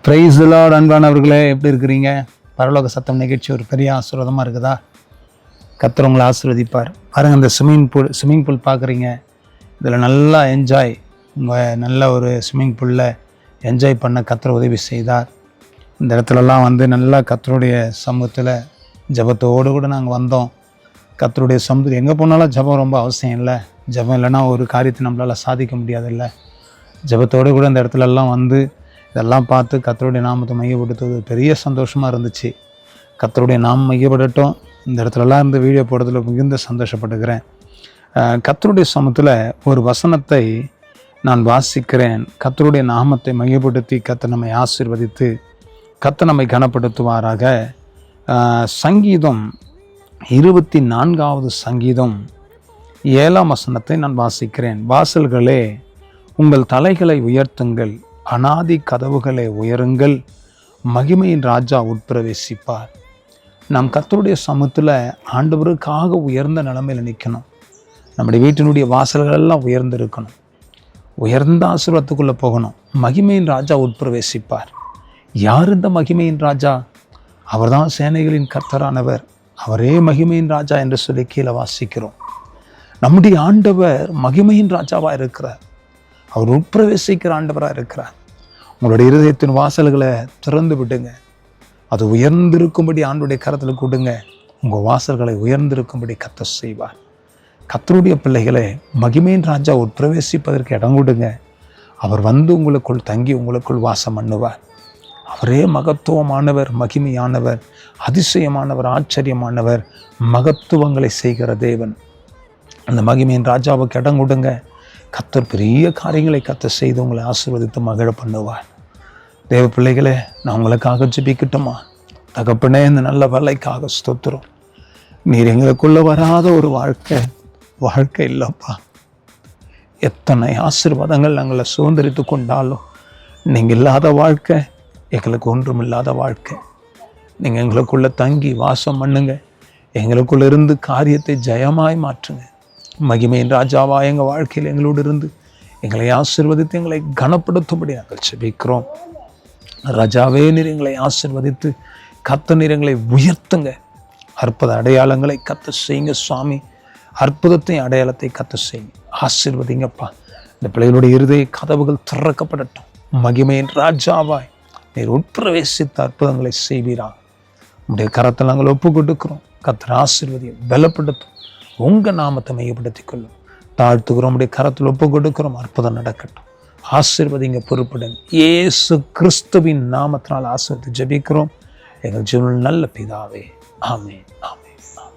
Praise the Lord. அன்பானவர்களே, எப்படி இருக்கிறீங்க? பரலோக சத்தம் நிகழ்ச்சி ஒரு பெரிய ஆசீர்வாதமாக இருக்குதா? கர்த்தர் உங்களை ஆசீர்வதிப்பார். பாருங்கள், இந்த ஸ்விம்மிங் பூல் பார்க்குறீங்க. இதில் நல்லா என்ஜாய், உங்கள் நல்ல ஒரு ஸ்விம்மிங் பூலில் என்ஜாய் பண்ண கர்த்தர் உதவி செய்தார். இந்த இடத்துலலாம் நல்லா கர்த்தருடைய சமூகத்தில் ஜபத்தோடு கூட நாங்கள் வந்தோம். கர்த்தருடைய சமூகத்தில் எங்கே போனாலும் ஜபம் ரொம்ப அவசியம் இல்லை. ஜபம் இல்லைன்னா ஒரு காரியத்தை நம்மளால் சாதிக்க முடியாதில்ல. ஜபத்தோடு கூட இந்த இடத்துலலாம் இதெல்லாம் பார்த்து கர்த்தருடைய நாமத்தை மையப்படுத்துவது பெரிய சந்தோஷமாக இருந்துச்சு. கர்த்தருடைய நாமம் மையப்படட்டும். இந்த இடத்துலலாம் இருந்து வீடியோ போடுறதுல மிகுந்த சந்தோஷப்பட்டுக்கிறேன். கர்த்தருடைய சமூகத்தில் ஒரு வசனத்தை நான் வாசிக்கிறேன். கர்த்தருடைய நாமத்தை மையப்படுத்தி கர்த்தர் நம்மை ஆசீர்வதித்து கர்த்தர் நம்மை கனப்படுத்துவாராக. சங்கீதம் 24வது சங்கீதம் 7ஆம் வசனத்தை நான் வாசிக்கிறேன். வாசல்களே, உங்கள் தலைகளை உயர்த்துங்கள், அநாதி கதவுகளை உயருங்கள், மகிமையின் ராஜா உட்பிரவேசிப்பார். நாம் கர்த்தருடைய சமூகத்தில் ஆண்டவருக்காக உயர்ந்த நிலைமையில் நிற்கணும். நம்முடைய வீட்டினுடைய வாசல்கள் எல்லாம் உயர்ந்து இருக்கணும். உயர்ந்த ஆசீர்வாதத்துக்குள்ளே போகணும். மகிமையின் ராஜா உட்பிரவேசிப்பார். யார் இந்த மகிமையின் ராஜா? அவர்தான் சேனைகளின் கர்த்தரானவர். அவரே மகிமையின் ராஜா என்று சொல்லி கீழே வாசிக்கிறோம். நம்முடைய ஆண்டவர் மகிமையின் ராஜாவாக இருக்கிறார். அவர் உட்பிரவேசிக்கிற ஆண்டவராக இருக்கிறார். உங்களுடைய இருதயத்தின் வாசல்களை திறந்து விடுங்க. அது உயர்ந்திருக்கும்படி ஆண்டுடைய கரத்தில் கொடுங்க. உங்கள் வாசல்களை உயர்ந்திருக்கும்படி கர்த்தர் செய்வார். கர்த்தருடைய பிள்ளைகளை மகிமையின் ராஜா உட்பிரவேசிப்பதற்கு இடம் கொடுங்க. அவர் உங்களுக்குள் தங்கி உங்களுக்குள் வாசம் பண்ணுவார். அவரே மகத்துவமானவர், மகிமையானவர், அதிசயமானவர், ஆச்சரியமானவர், மகத்துவங்களை செய்கிற தேவன். அந்த மகிமையின் ராஜாவுக்கு இடம் கொடுங்க. கர்த்தர் பெரிய காரியங்களை கர்த்தர் செய்து உங்களை ஆசீர்வதித்து மகிழ பண்ணுவார். தேவ பிள்ளைகளே, நான் உங்களுக்காக ஜெபிக்கட்டுமா? தகப்பனே, இந்த நல்ல வேலைக்காக ஸ்தோத்திரம். நீர் எங்களுக்குள்ள வராத ஒரு வாழ்க்கை இல்லைப்பா. எத்தனை ஆசீர்வாதங்கள் நாங்களை சுதந்திரித்து கொண்டாலும் நீங்கள் இல்லாத வாழ்க்கை எங்களுக்கு ஒன்றும் இல்லாத வாழ்க்கை. நீங்கள் எங்களுக்குள்ள தங்கி வாசம் பண்ணுங்க. எங்களுக்குள்ள இருந்து காரியத்தை ஜெயமாய் மாற்றுங்க. மகிமையின் ராஜாவா எங்கள் வாழ்க்கையில் எங்களோடு இருந்து எங்களை ஆசீர்வதித்து எங்களை கனப்படுத்தும்படி நாங்கள் செபிக்கிறோம். ராஜாவே, நீர் எங்களை ஆசீர்வதித்து கர்த்தர் நீர் எங்களை உயர்த்துங்க. அற்புத அடையாளங்களை கர்த்தர் செய்யுங்க சுவாமி. அற்புதத்தை அடையாளத்தை கர்த்தர் செய்யுங்க. ஆசீர்வதிங்கப்பா. இந்த பிள்ளைகளுடைய இருதய கதவுகள் திறக்கப்படட்டும். மகிமையின் ராஜாவாய் நீர் உட்பிரவேசித்த அற்புதங்களை செய்வீரா. உங்களுடைய கரத்தில் நாங்கள் ஒப்பு கொடுக்கிறோம். கர்த்தர் ஆசீர்வதியை பலப்படுத்தும். உங்கள் நாமத்தை மையப்படுத்திக் கொள்ளும். தாழ்த்துக்கிறோம். உடைய கரத்தில் ஒப்பு கொடுக்கிறோம். அற்புதம் நடக்கட்டும். ஆசீர்வதிங்க, பொறுப்புடன் இயேசு கிறிஸ்துவின் நாமத்தினால் ஆசீர்வதித்து ஜெபிக்கிறோம் எங்கள் ஜீவனில் நல்ல பிதாவே. ஆமென், ஆமென், ஆமென்.